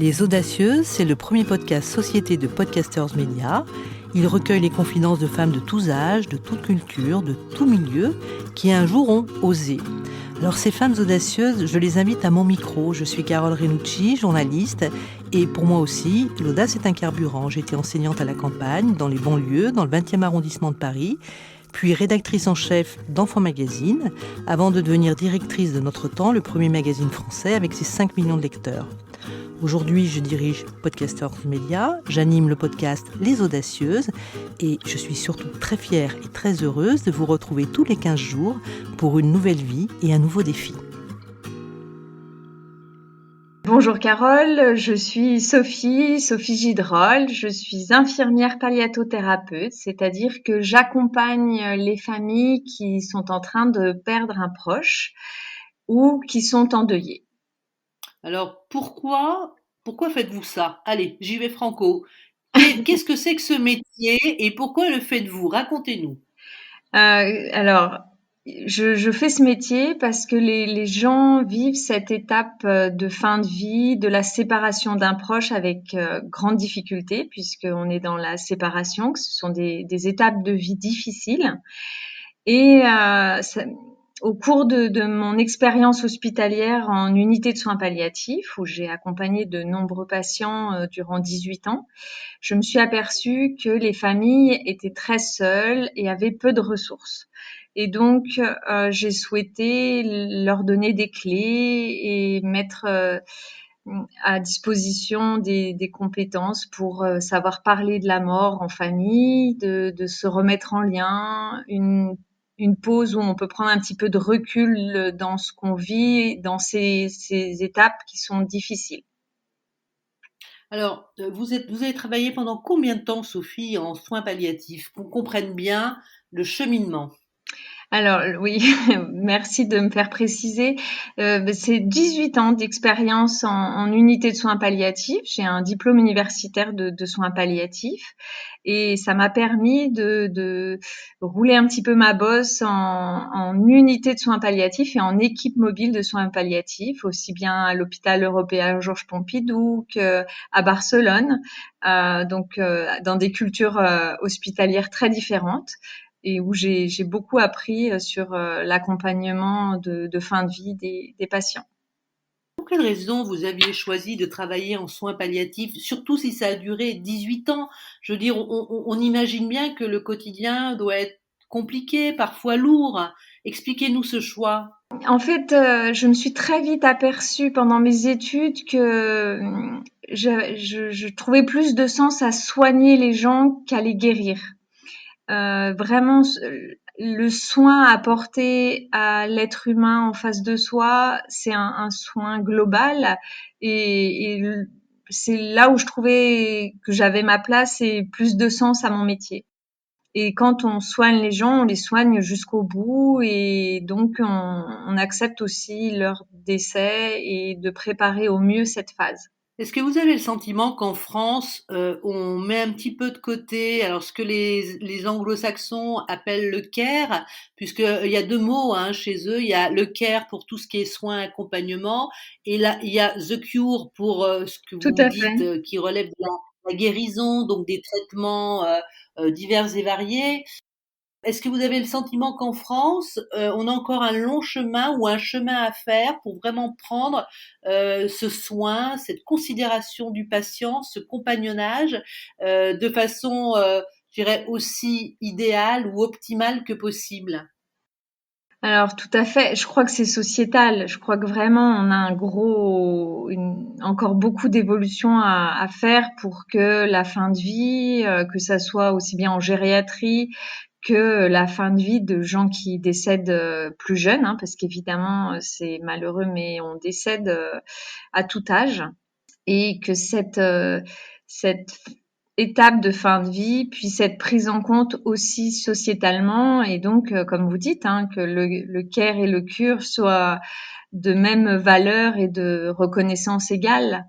Les Audacieuses, c'est le premier podcast société de Podcasters Media. Il recueille les confidences de femmes de tous âges, de toute culture, de tout milieu, qui un jour ont osé. Alors ces femmes audacieuses, je les invite à mon micro. Je suis Carole Renucci, journaliste, et pour moi aussi, l'audace est un carburant. J'étais enseignante à la campagne, dans les banlieues, dans le 20e arrondissement de Paris, puis rédactrice en chef d'Enfants Magazine, avant de devenir directrice de Notre Temps, le premier magazine français avec ses 5 millions de lecteurs. Aujourd'hui, je dirige Podcasters Media, j'anime le podcast Les Audacieuses et je suis surtout très fière et très heureuse de vous retrouver tous les 15 jours pour une nouvelle vie et un nouveau défi. Bonjour Carole, je suis Sophie Gidrol, je suis infirmière palliatothérapeute, c'est-à-dire que j'accompagne les familles qui sont en train de perdre un proche ou qui sont endeuillées. Alors pourquoi faites-vous ça? Allez, j'y vais franco. Qu'est-ce que c'est que ce métier et pourquoi le faites-vous? Racontez-nous. Alors, je fais ce métier parce que les gens vivent cette étape de fin de vie, de la séparation d'un proche avec grande difficulté, puisqu'on est dans la séparation, que ce sont des étapes de vie difficiles. Et au cours de mon expérience hospitalière en unité de soins palliatifs, où j'ai accompagné de nombreux patients durant 18 ans, je me suis aperçue que les familles étaient très seules et avaient peu de ressources. Et donc, j'ai souhaité leur donner des clés et mettre à disposition des compétences pour savoir parler de la mort en famille, de se remettre en lien, une pause où on peut prendre un petit peu de recul dans ce qu'on vit, dans ces étapes qui sont difficiles. Alors, vous avez travaillé pendant combien de temps, Sophie, en soins palliatifs? Qu'on comprenne bien le cheminement. Alors oui, merci de me faire préciser. C'est 18 ans d'expérience en unité de soins palliatifs. J'ai un diplôme universitaire de soins palliatifs et ça m'a permis de rouler un petit peu ma bosse en unité de soins palliatifs et en équipe mobile de soins palliatifs, aussi bien à l'hôpital européen Georges Pompidou qu'à Barcelone, dans des cultures hospitalières très différentes et où j'ai beaucoup appris sur l'accompagnement de fin de vie des patients. Pour quelle raison vous aviez choisi de travailler en soins palliatifs, surtout si ça a duré 18 ans? Je veux dire, on imagine bien que le quotidien doit être compliqué, parfois lourd. Expliquez-nous ce choix. En fait, je me suis très vite aperçue pendant mes études que je trouvais plus de sens à soigner les gens qu'à les guérir. Vraiment, le soin apporté à l'être humain en face de soi, c'est un soin global et c'est là où je trouvais que j'avais ma place et plus de sens à mon métier. Et quand on soigne les gens, on les soigne jusqu'au bout et donc on accepte aussi leur décès et de préparer au mieux cette phase. Est-ce que vous avez le sentiment qu'en France, on met un petit peu de côté, alors ce que les anglo-saxons appellent le care, puisqu'il y a deux mots hein, chez eux, il y a le care pour tout ce qui est soins, accompagnement, et là il y a the cure pour ce que Tout vous à fait. dites qui relève de la guérison, donc des traitements divers et variés. Est-ce que vous avez le sentiment qu'en France, on a encore un long chemin ou un chemin à faire pour vraiment prendre ce soin, cette considération du patient, ce compagnonnage de façon, je dirais, aussi idéale ou optimale que possible? Alors tout à fait, je crois que c'est sociétal. Je crois que vraiment on a encore beaucoup d'évolutions à faire pour que la fin de vie, que ça soit aussi bien en gériatrie que la fin de vie de gens qui décèdent plus jeunes, hein, parce qu'évidemment c'est malheureux, mais on décède à tout âge, et que cette étape de fin de vie puisse être prise en compte aussi sociétalement et donc, comme vous dites, hein, que le care et le cure soient de même valeur et de reconnaissance égale.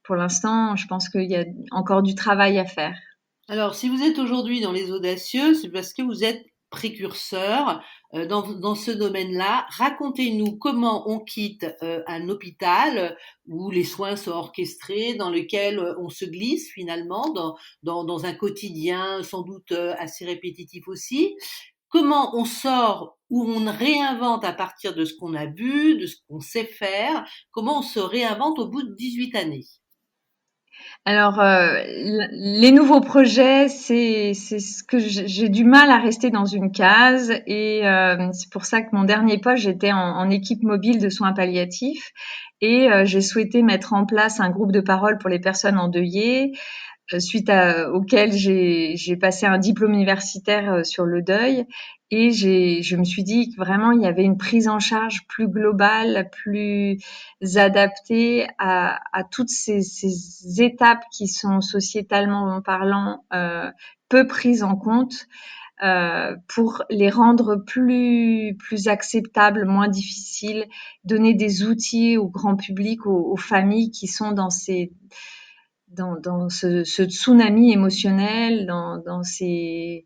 Pour l'instant, je pense qu'il y a encore du travail à faire. Alors, si vous êtes aujourd'hui dans les audacieux, c'est parce que vous êtes précurseurs dans ce domaine-là. Racontez-nous comment on quitte un hôpital où les soins sont orchestrés, dans lequel on se glisse finalement dans un quotidien sans doute assez répétitif aussi. Comment on sort ou on réinvente à partir de ce qu'on a vu, de ce qu'on sait faire, comment on se réinvente au bout de 18 années. Alors, les nouveaux projets, c'est ce que j'ai du mal à rester dans une case et c'est pour ça que mon dernier poste, j'étais en équipe mobile de soins palliatifs et j'ai souhaité mettre en place un groupe de parole pour les personnes endeuillées, auquel j'ai passé un diplôme universitaire sur le deuil et je me suis dit que vraiment il y avait une prise en charge plus globale, plus adaptée à toutes ces étapes qui sont sociétalement parlant peu prises en compte pour les rendre plus acceptables, moins difficiles, donner des outils au grand public, aux familles qui sont dans ce tsunami émotionnel, dans ces...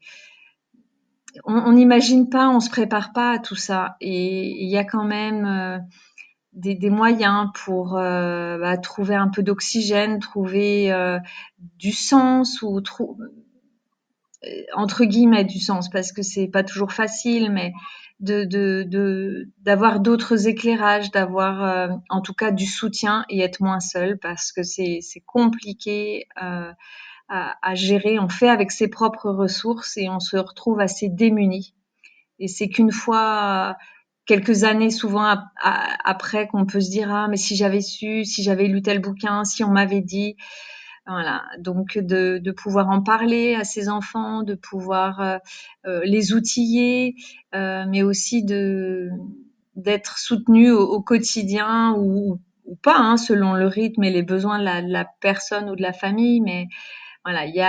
On n'imagine pas, on se prépare pas à tout ça. Et il y a quand même des moyens pour trouver un peu d'oxygène, trouver du sens ou entre guillemets du sens parce que c'est pas toujours facile, mais d'avoir d'autres éclairages, d'avoir en tout cas du soutien et être moins seul parce que c'est compliqué à gérer. On fait avec ses propres ressources et on se retrouve assez démuni. Et c'est qu'une fois, quelques années souvent après, qu'on peut se dire ah mais si j'avais su, si j'avais lu tel bouquin, si on m'avait dit. Voilà, donc de pouvoir en parler à ses enfants, de pouvoir les outiller, mais aussi d'être soutenu au quotidien ou pas, hein, selon le rythme et les besoins de la personne ou de la famille. Mais voilà, il y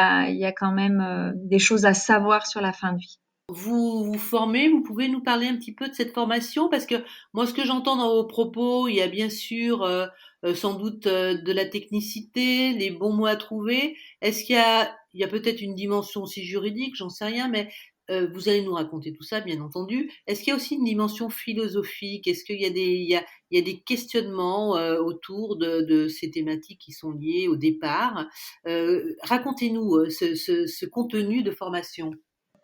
a quand même des choses à savoir sur la fin de vie. Vous vous formez, vous pouvez nous parler un petit peu de cette formation? Parce que moi, ce que j'entends dans vos propos, il y a bien sûr sans doute de la technicité, les bons mots à trouver. Est-ce il y a peut-être une dimension aussi juridique, j'en sais rien, mais vous allez nous raconter tout ça, bien entendu. Est-ce qu'il y a aussi une dimension philosophique? Est-ce qu'il y a il y a des questionnements autour de ces thématiques qui sont liées au départ? Racontez-nous ce contenu de formation.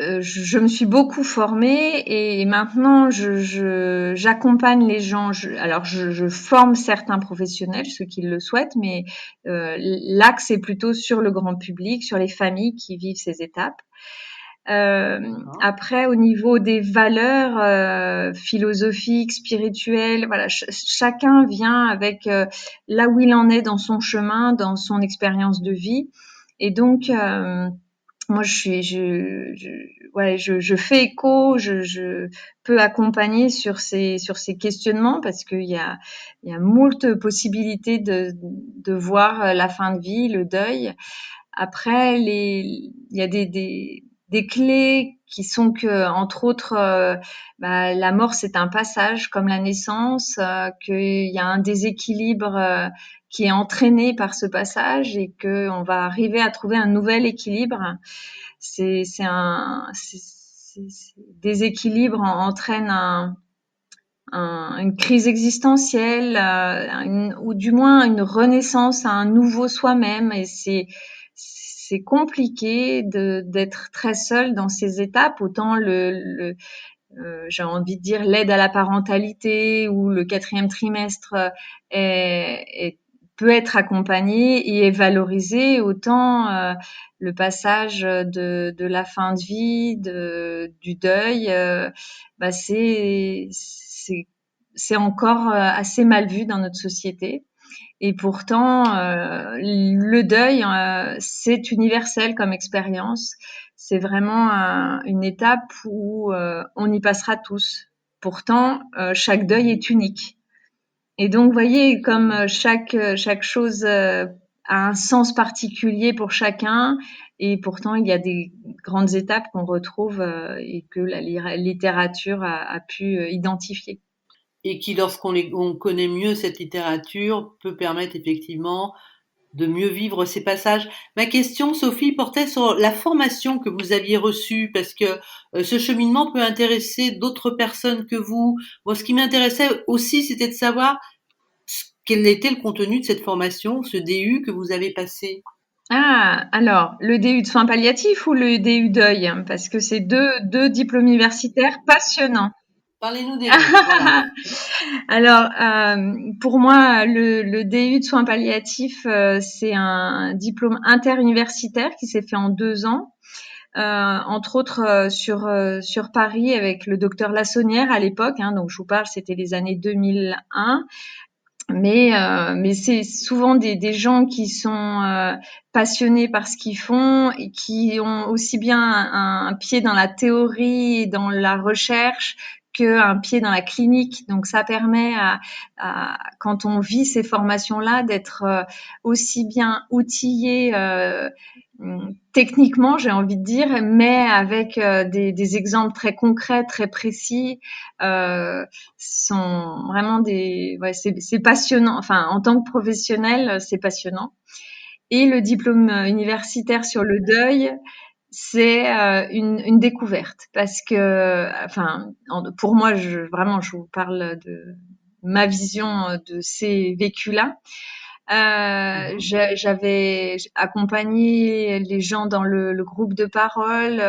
Je me suis beaucoup formée et maintenant j'accompagne les gens. Je forme certains professionnels, ceux qui le souhaitent, mais l'axe est plutôt sur le grand public, sur les familles qui vivent ces étapes. D'accord. Après, au niveau des valeurs philosophiques, spirituelles, voilà, chacun vient avec là où il en est dans son chemin, dans son expérience de vie, et donc moi, je fais écho, je peux accompagner sur ces questionnements parce il y a moult possibilités de voir la fin de vie, le deuil. Après, il y a des clés qui sont que, entre autres, la mort c'est un passage comme la naissance, qu'il y a un déséquilibre qui est entraîné par ce passage et que on va arriver à trouver un nouvel équilibre. C'est un déséquilibre entraîne une crise existentielle, ou du moins une renaissance à un nouveau soi-même. Et c'est compliqué d'être très seul dans ces étapes. Autant j'ai envie de dire l'aide à la parentalité ou le quatrième trimestre peut être accompagné et est valorisé, autant le passage de la fin de vie, du deuil, c'est encore assez mal vu dans notre société. Et pourtant, le deuil, c'est universel comme expérience. C'est vraiment une étape où on y passera tous. Pourtant, chaque deuil est unique. Et donc, vous voyez, comme chaque chose a un sens particulier pour chacun, et pourtant, il y a des grandes étapes qu'on retrouve et que la littérature a pu identifier. Et qui, lorsqu'on on connaît mieux cette littérature, peut permettre effectivement de mieux vivre ces passages. Ma question, Sophie, portait sur la formation que vous aviez reçue, parce que ce cheminement peut intéresser d'autres personnes que vous. Moi, ce qui m'intéressait aussi, c'était de savoir quel était le contenu de cette formation, ce DU que vous avez passé. Ah, alors, le DU de soins palliatifs ou le DU deuil? Parce que c'est deux diplômes universitaires passionnants. Parlez-nous des deux, voilà. Alors, pour moi, le DU de soins palliatifs, c'est un diplôme interuniversitaire qui s'est fait en 2 ans, entre autres sur Paris avec le docteur Lassonnière à l'époque. Hein, donc, je vous parle, c'était les années 2001. Mais c'est souvent des gens qui sont passionnés par ce qu'ils font et qui ont aussi bien un pied dans la théorie et dans la recherche qu'un pied dans la clinique. Donc ça permet quand on vit ces formations-là, d'être aussi bien outillé techniquement, j'ai envie de dire, mais avec des exemples très concrets, très précis. Sont vraiment c'est passionnant. Enfin, en tant que professionnel, c'est passionnant. Et le diplôme universitaire sur le deuil, c'est une découverte parce que, enfin, pour moi, vraiment, je vous parle de ma vision de ces vécus-là. Mhm. J'avais accompagné les gens dans le groupe de parole.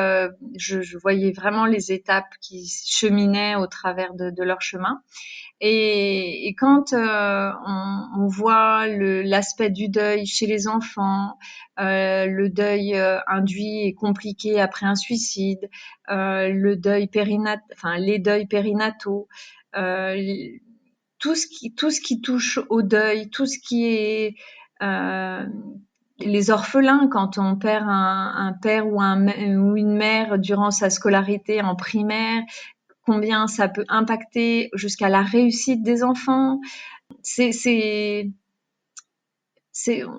Je voyais vraiment les étapes qui cheminaient au travers de leur chemin. Et quand on voit l'aspect du deuil chez les enfants, le deuil induit et compliqué après un suicide, le deuil enfin les deuils périnataux, euh, tout ce qui touche au deuil, tout ce qui est euh, les orphelins, quand on perd un père ou une mère durant sa scolarité en primaire, combien ça peut impacter jusqu'à la réussite des enfants. C'est, c'est,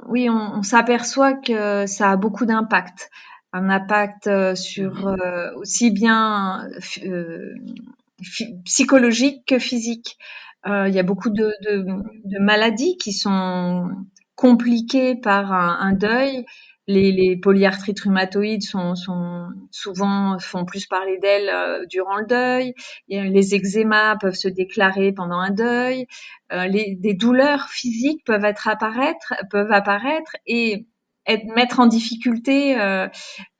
oui, on s'aperçoit que ça a beaucoup d'impact. Un impact sur Mhm. aussi bien psychologique que physique. Il y a beaucoup de maladies qui sont compliquées par un deuil. Les polyarthrites rhumatoïdes souvent font plus parler d'elles durant le deuil. Les eczémas peuvent se déclarer pendant un deuil. Des douleurs physiques peuvent apparaître et mettre en difficulté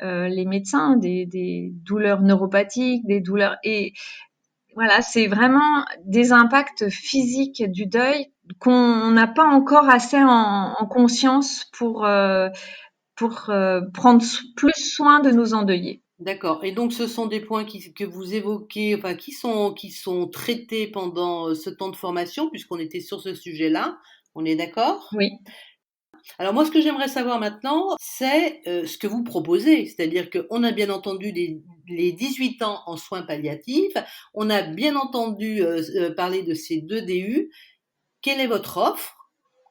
les médecins, des douleurs neuropathiques, des douleurs et voilà, c'est vraiment des impacts physiques du deuil qu'on n'a pas encore assez en conscience pour prendre plus soin de nos endeuillés. D'accord. Et donc, ce sont des points que vous évoquez, enfin, qui sont traités pendant ce temps de formation, puisqu'on était sur ce sujet-là. On est d'accord? Oui. Alors moi, ce que j'aimerais savoir maintenant, c'est ce que vous proposez. C'est-à-dire qu'on a bien entendu les 18 ans en soins palliatifs, on a bien entendu parler de ces deux DU. Quelle est votre offre?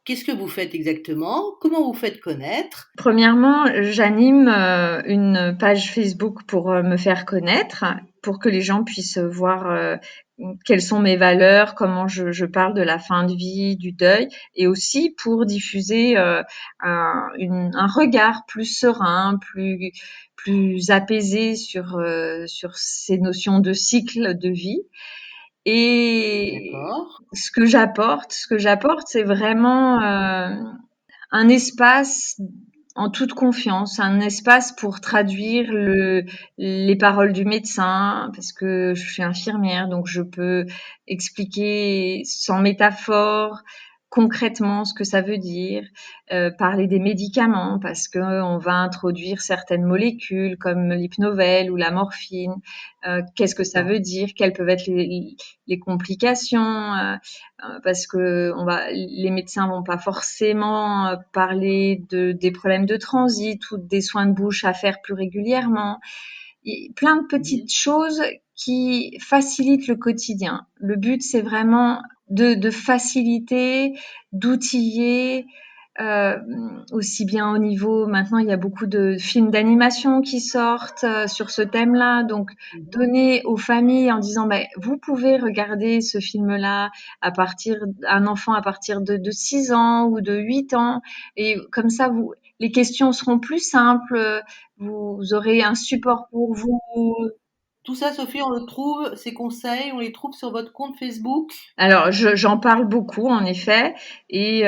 Qu'est-ce que vous faites exactement? Comment vous faites connaître? Premièrement, j'anime une page Facebook pour me faire connaître, pour que les gens puissent voir quelles sont mes valeurs, comment je parle de la fin de vie, du deuil, et aussi pour diffuser un regard plus serein, plus apaisé sur ces notions de cycle de vie. Et D'accord. ce que j'apporte, c'est vraiment un espace en toute confiance, un espace pour traduire les paroles du médecin, parce que je suis infirmière, donc je peux expliquer sans métaphore concrètement ce que ça veut dire, parler des médicaments, parce qu'on va introduire certaines molécules comme l'hypnovelle ou la morphine, qu'est-ce que ça veut dire, quelles peuvent être les complications, parce que les médecins vont pas forcément parler des problèmes de transit ou des soins de bouche à faire plus régulièrement. Plein de Mhm. petites choses qui facilitent le quotidien. Le but, c'est vraiment de faciliter, d'outiller. euh, aussi bien au niveau, maintenant il y a beaucoup de films d'animation qui sortent sur ce thème-là, donc donner aux familles en disant vous pouvez regarder ce film-là un enfant à partir de 6 ans ou de 8 ans, et comme ça les questions seront plus simples, vous aurez un support pour vous. Tout ça, Sophie, on le trouve, ces conseils, on les trouve sur votre compte Facebook. Alors, j'en parle beaucoup, en effet, et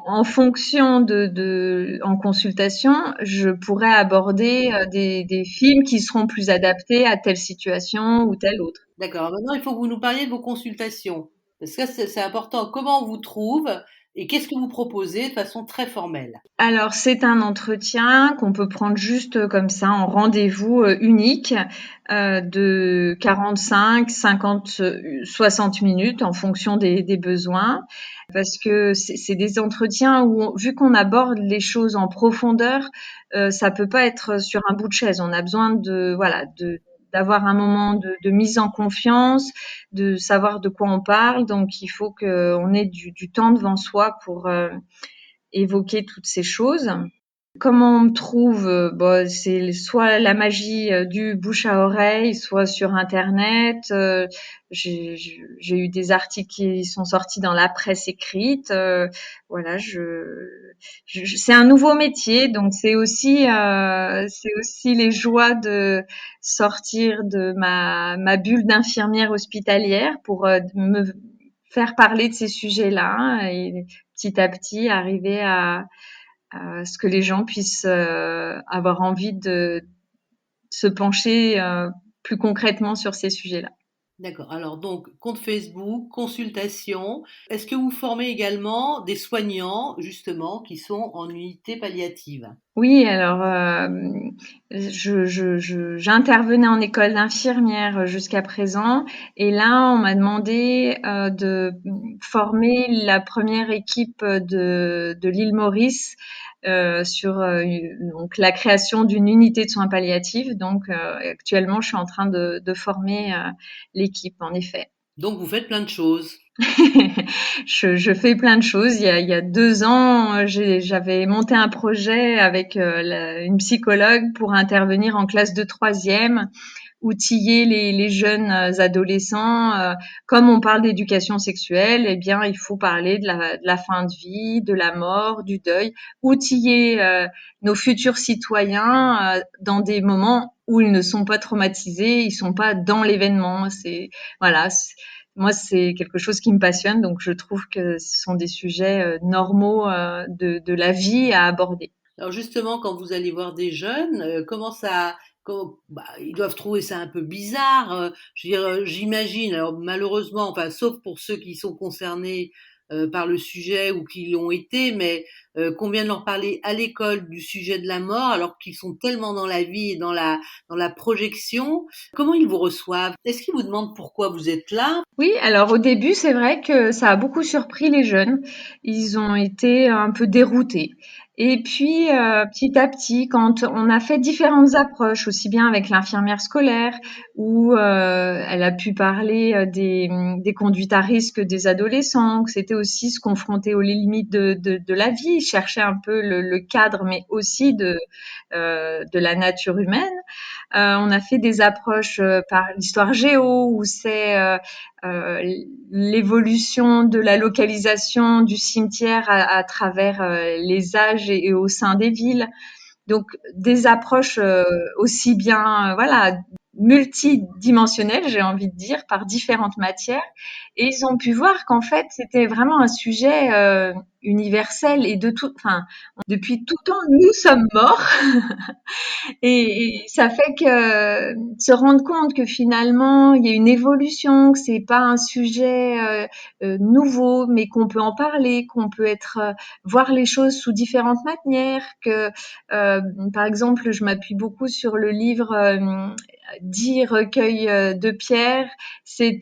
en fonction en consultation, je pourrais aborder des films qui seront plus adaptés à telle situation ou telle autre. D'accord. Maintenant, il faut que vous nous parliez de vos consultations. Parce que c'est important. Comment on vous trouve et qu'est-ce que vous proposez de façon très formelle? Alors, c'est un entretien qu'on peut prendre juste comme ça en rendez-vous unique de 45, 50, 60 minutes en fonction des besoins. Parce que c'est des entretiens où, vu qu'on aborde les choses en profondeur, ça peut pas être sur un bout de chaise. On a besoin d'avoir un moment de mise en confiance, de savoir de quoi on parle. Donc, il faut qu'on ait du temps devant soi pour évoquer toutes ces choses. Comment on me trouve? C'est soit la magie du bouche à oreille, soit sur Internet. J'ai eu des articles qui sont sortis dans la presse écrite. Voilà, c'est un nouveau métier, donc c'est aussi les joies de sortir de ma bulle d'infirmière hospitalière pour me faire parler de ces sujets-là, hein, et petit à petit arriver à ce que les gens puissent avoir envie de se pencher plus concrètement sur ces sujets-là. D'accord. Alors donc, compte Facebook, consultation. Est-ce que vous formez également des soignants, justement, qui sont en unité palliative? Oui, alors j'intervenais en école d'infirmière jusqu'à présent, et là on m'a demandé de former la première équipe de l'île Maurice sur donc la création d'une unité de soins palliatifs. Donc actuellement je suis en train de former l'équipe, en effet. Donc, vous faites plein de choses. Je fais plein de choses. Il y a 2 ans, j'avais monté un projet avec une psychologue pour intervenir en classe de troisième, outiller les jeunes adolescents. Comme on parle d'éducation sexuelle, eh bien, il faut parler de la fin de vie, de la mort, du deuil, outiller nos futurs citoyens dans des moments où ils ne sont pas traumatisés, ils sont pas dans l'événement. Voilà. Moi, c'est quelque chose qui me passionne, donc je trouve que ce sont des sujets normaux de la vie à aborder. Alors justement, quand vous allez voir des jeunes, ils doivent trouver ça un peu bizarre. Je veux dire, j'imagine. Alors malheureusement, enfin, sauf pour ceux qui sont concernés par le sujet ou qui l'ont été, mais qu'on vient de leur parler à l'école du sujet de la mort, alors qu'ils sont tellement dans la vie et dans la projection. Comment ils vous reçoivent? Est-ce qu'ils vous demandent pourquoi vous êtes là? Oui, alors au début, c'est vrai que ça a beaucoup surpris les jeunes. Ils ont été un peu déroutés. Et puis, petit à petit, quand on a fait différentes approches, aussi bien avec l'infirmière scolaire, où elle a pu parler des conduites à risque des adolescents, que c'était aussi se confronter aux limites de la vie, chercher un peu le cadre, mais aussi de la nature humaine. On a fait des approches par l'histoire géo, où c'est euh, l'évolution de la localisation du cimetière à travers les âges et au sein des villes. Donc des approches aussi bien voilà multidimensionnelles, j'ai envie de dire, par différentes matières. Et ils ont pu voir qu'en fait c'était vraiment un sujet universel et de tout. Enfin, depuis tout temps, nous sommes morts. Et ça fait que se rendre compte que finalement il y a une évolution, que c'est pas un sujet nouveau, mais qu'on peut en parler, qu'on peut voir les choses sous différentes manières. Que par exemple, je m'appuie beaucoup sur le livre 10 recueils de pierres. C'est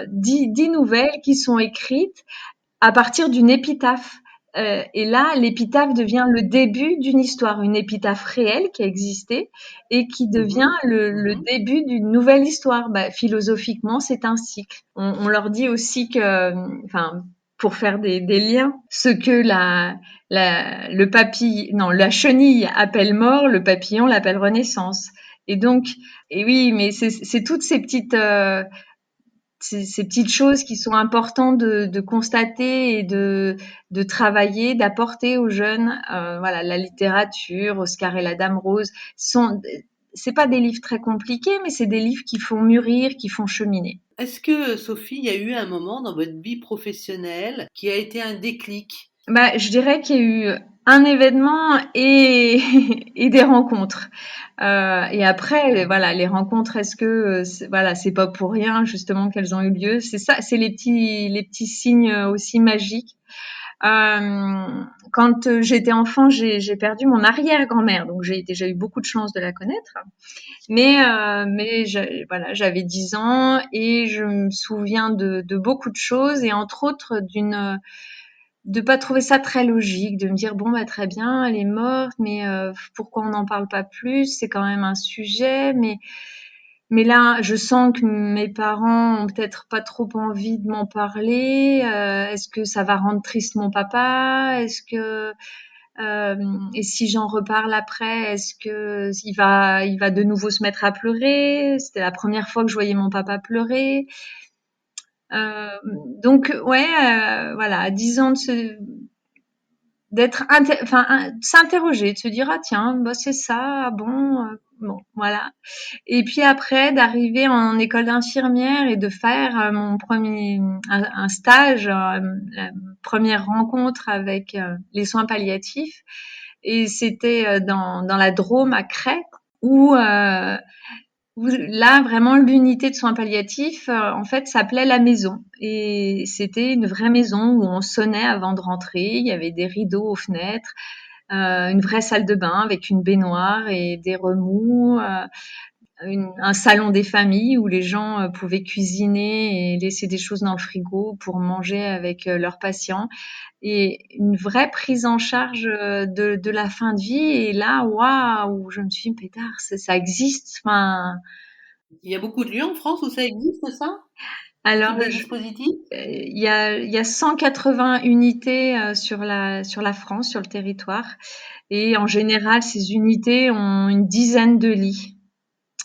10 nouvelles qui sont écrites à partir d'une épitaphe. Et là, l'épitaphe devient le début d'une histoire, une épitaphe réelle qui a existé et qui devient Mhm. le début d'une nouvelle histoire. Philosophiquement, c'est un cycle. On leur dit aussi que, enfin, pour faire des liens. Ce que la chenille appelle mort, le papillon l'appelle renaissance. Et donc, et oui, mais c'est toutes ces petites choses qui sont importantes de constater et de travailler, d'apporter aux jeunes. Voilà, la littérature, Oscar et la Dame Rose, c'est pas des livres très compliqués, mais c'est des livres qui font mûrir, qui font cheminer. Est-ce que, Sophie, il y a eu un moment dans votre vie professionnelle qui a été un déclic? Bah, je dirais qu'il y a eu un événement et, et des rencontres. Et après, voilà, les rencontres, est-ce que, voilà, c'est pas pour rien justement qu'elles ont eu lieu. C'est ça, c'est les petits signes aussi magiques. Quand j'étais enfant, j'ai perdu mon arrière-grand-mère, donc j'ai déjà eu beaucoup de chance de la connaître. Voilà, j'avais 10 ans et je me souviens de beaucoup de choses et entre autres de pas trouver ça très logique, de me dire bon bah très bien, elle est morte, mais pourquoi on n'en parle pas plus? C'est quand même un sujet, mais là, je sens que mes parents ont peut-être pas trop envie de m'en parler. Est-ce que ça va rendre triste mon papa? Et si j'en reparle après, est-ce que il va de nouveau se mettre à pleurer? C'était la première fois que je voyais mon papa pleurer. Euh, donc ouais, voilà, à 10 ans s'interroger, de se dire ah tiens, bah c'est ça, ah bon, bon, voilà. Et puis après, d'arriver en école d'infirmière et de faire un stage, la première rencontre avec les soins palliatifs. Et c'était dans la Drôme à Crest, où, euh, où là, vraiment, l'unité de soins palliatifs, en fait, s'appelait la maison. Et c'était une vraie maison où on sonnait avant de rentrer. Il y avait des rideaux aux fenêtres, une vraie salle de bain avec une baignoire et des remous. Un salon des familles où les gens pouvaient cuisiner et laisser des choses dans le frigo pour manger avec leurs patients et une vraie prise en charge de la fin de vie. Et là, waouh, je me suis dit, pétard, ça existe. Enfin, Il y a beaucoup de lieux en France où ça existe, ça? Ce alors, type de dispositif? il y a 180 unités sur la France, sur le territoire. Et en général, ces unités ont une dizaine de lits.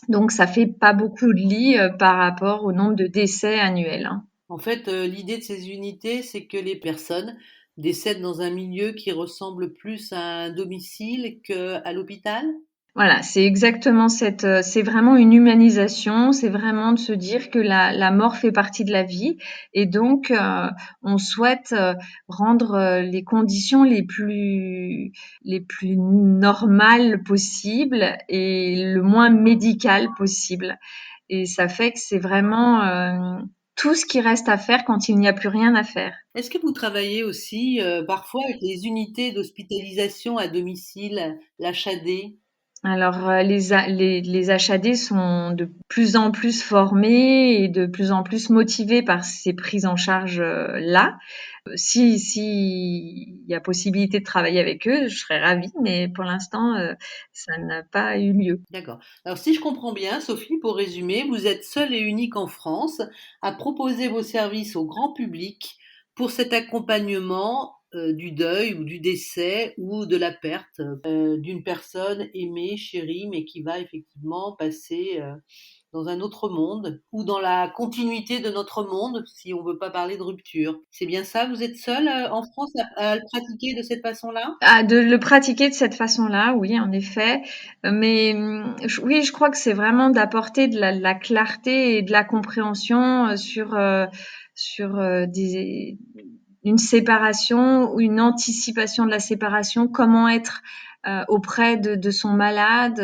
Donc, ça fait pas beaucoup de lits par rapport au nombre de décès annuels, hein. En fait, l'idée de ces unités, c'est que les personnes décèdent dans un milieu qui ressemble plus à un domicile qu'à l'hôpital? Voilà, c'est exactement c'est vraiment une humanisation, c'est vraiment de se dire que la mort fait partie de la vie et donc on souhaite rendre les conditions les plus normales possibles et le moins médicales possible. Et ça fait que c'est vraiment tout ce qui reste à faire quand il n'y a plus rien à faire. Est-ce que vous travaillez aussi, parfois avec les unités d'hospitalisation à domicile, l'HAD? Alors, les HAD sont de plus en plus formés et de plus en plus motivés par ces prises en charge là. Si il y a possibilité de travailler avec eux, je serais ravie, mais pour l'instant, ça n'a pas eu lieu. D'accord. Alors si je comprends bien, Sophie, pour résumer, vous êtes seule et unique en France à proposer vos services au grand public pour cet accompagnement du deuil ou du décès ou de la perte d'une personne aimée, chérie, mais qui va effectivement passer dans un autre monde ou dans la continuité de notre monde, si on veut pas parler de rupture. C'est bien ça? Vous êtes seule en France à le pratiquer de cette façon-là? Ah, de le pratiquer de cette façon-là, oui, en effet. Mais oui, je crois que c'est vraiment d'apporter de la clarté et de la compréhension sur une séparation ou une anticipation de la séparation. Comment être auprès de son malade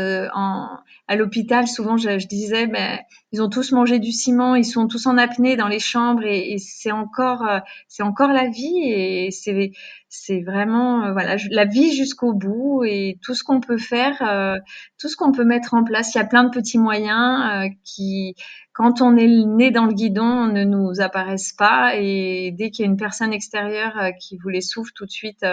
à l'hôpital. Souvent, je disais, ben, ils ont tous mangé du ciment, ils sont tous en apnée dans les chambres et c'est encore la vie et c'est vraiment voilà la vie jusqu'au bout et tout ce qu'on peut faire, tout ce qu'on peut mettre en place. Il y a plein de petits moyens qui, quand on est né dans le guidon, ne nous apparaissent pas et dès qu'il y a une personne extérieure qui vous les souffle tout de suite,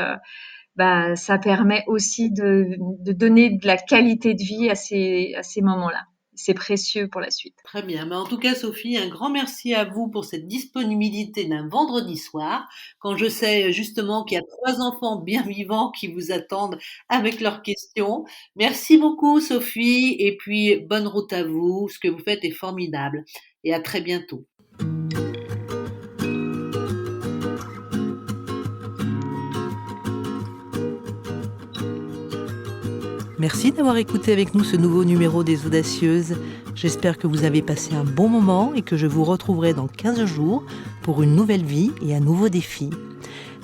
bah, ça permet aussi de donner de la qualité de vie à ces moments-là. c'est précieux pour la suite. Très bien. Mais en tout cas, Sophie, un grand merci à vous pour cette disponibilité d'un vendredi soir, quand je sais justement qu'il y a 3 enfants bien vivants qui vous attendent avec leurs questions. Merci beaucoup, Sophie, et puis bonne route à vous. Ce que vous faites est formidable. Et à très bientôt. Merci d'avoir écouté avec nous ce nouveau numéro des Audacieuses. J'espère que vous avez passé un bon moment et que je vous retrouverai dans 15 jours pour une nouvelle vie et un nouveau défi.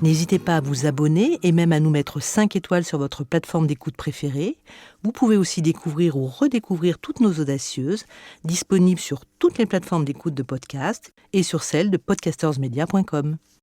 N'hésitez pas à vous abonner et même à nous mettre 5 étoiles sur votre plateforme d'écoute préférée. Vous pouvez aussi découvrir ou redécouvrir toutes nos Audacieuses, disponibles sur toutes les plateformes d'écoute de podcast et sur celle de podcastersmedia.com.